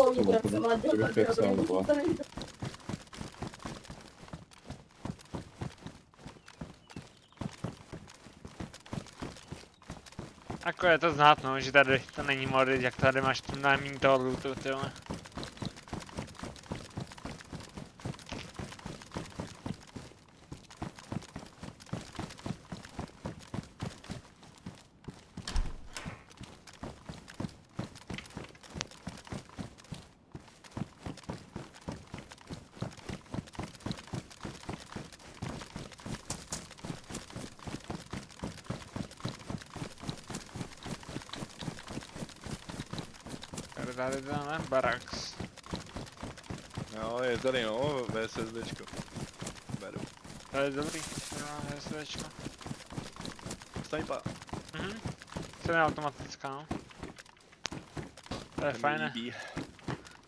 To bych kecal, vole. Jako je to znát, no, že tady to není mody, jak tady máš tu najmíň toho lootu, tyhle. Tady dáme baraks. Jo, je tady no, VSSDčko. Beru. To je dobrý, VSVčko. Snipa. To je automatická, no. To je fajné.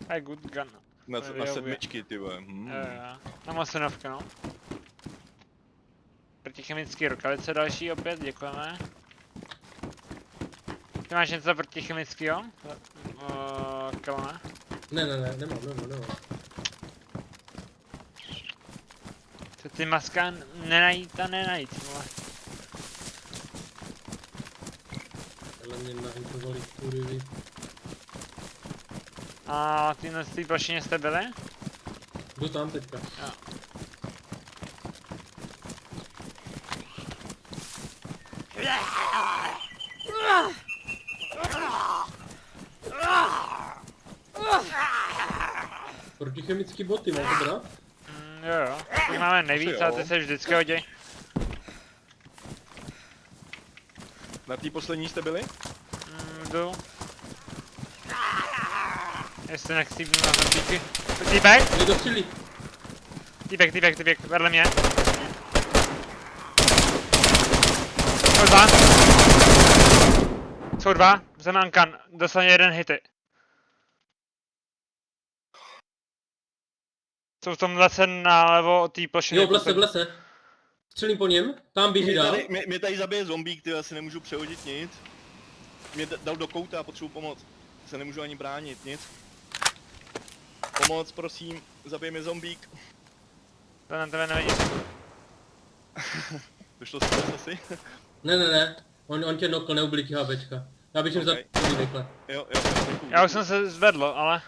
To je good gun. Na sedmičky, ty vole. Na masinovky, no. Protichemický rukavice další opět, děkujeme. Ty máš něco protichemického? Kalone? Ne, nemám. To ty maska nenajít a nenajít, vole. Ale mě nahintovali kurvy. A ty na té plošině jste byli? Jdu tam teďka. Jo. Protichemický boty, mám to brát? Jo. Ty máme nejvíc, ale ty se vždycky hodí. Na té poslední jste byli? Jdu. Jestli nechcípnu na zombíky. Týpek? Mě dostřelí. Týpek, vedle mě. Jsou dva, Zemankan, dostaně jeden hity. Jsou v tom lese nalevo od té plošiny. Jo, v lese. Střelím po něm, tam běží dál. Mě tady zabije zombík, ty asi nemůžu přehodit nic. Mě dal do kouta a potřebuji pomoc. Se nemůžu ani bránit, nic. Pomoc, prosím, zabij mi zombík. To na tebe nevidím. Došlo si to asi? Ne. On tě nokl, neubyli ti HBčka. Já běžím za tím rychle. Jo, Já už jsem se zvedl, ale...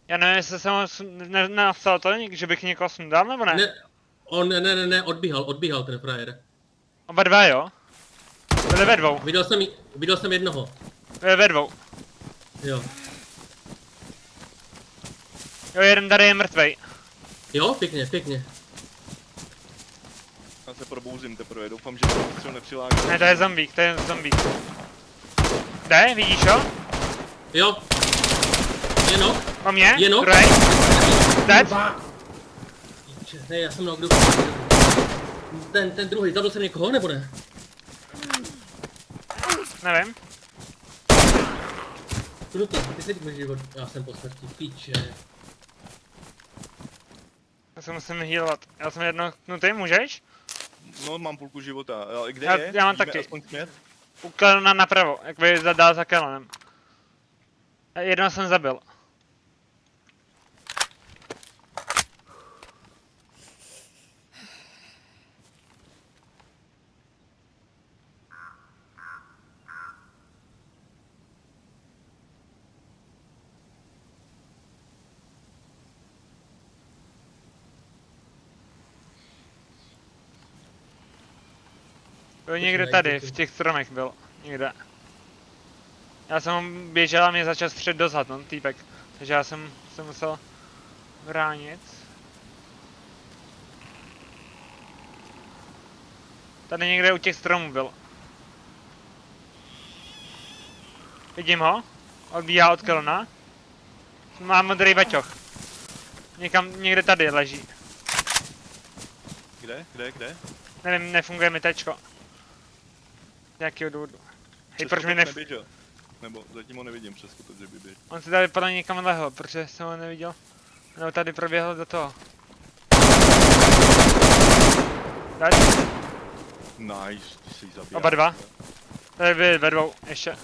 Já nevím, jestli jsem ho nenapsal to, že bych někoho sundal, nebo ne? Ne, odbíhal ten frajer. Oba dva, jo? Byli ve dvou. Viděl jsem jednoho. Byli ve dvou. Jo. Jo, jeden tady je mrtvej. Jo, pěkně. Já se probouzím teprve, doufám, že to střel nepřiláká. Ne, to je zombík, Kde, vidíš ho? Jo. Jeno. Po mně? Jeno. Druhej. Dead. Ne, já jsem kdo. Ten druhý, zabil jsem někoho, nebo ne? Nevím. Kruto, ty jsi můj život. Já jsem po smrti, píče. Já se musím healovat. Já jsem jedno, no ty můžeš? No, mám půlku života. Kde je? Já mám Vidíme taky. aspoň směr? U Kelona napravo, jak by dál za Kelonem. Jednoho jsem zabil. Byl někde tady, v těch stromech byl. Někde. Já jsem běžel a mě začal střet dozad, no, týpek. Takže já jsem se musel bránit. Tady někde u těch stromů byl. Vidím ho. Odbíhá od Kelona. Má modrý baťoch. Někde tady leží. Kde? Nevím, nefunguje mi tečko. Z jakýho důvodu. Hej, proč mi neběžel? Nebo zatím ho nevidím přes kopec, že by běžel. On si tady podle někam lehl, protože jsem ho neviděl. No tady proběhl do toho. Nice, ty jsi zabil. Oba dva. Tady byli ve dvou, ještě.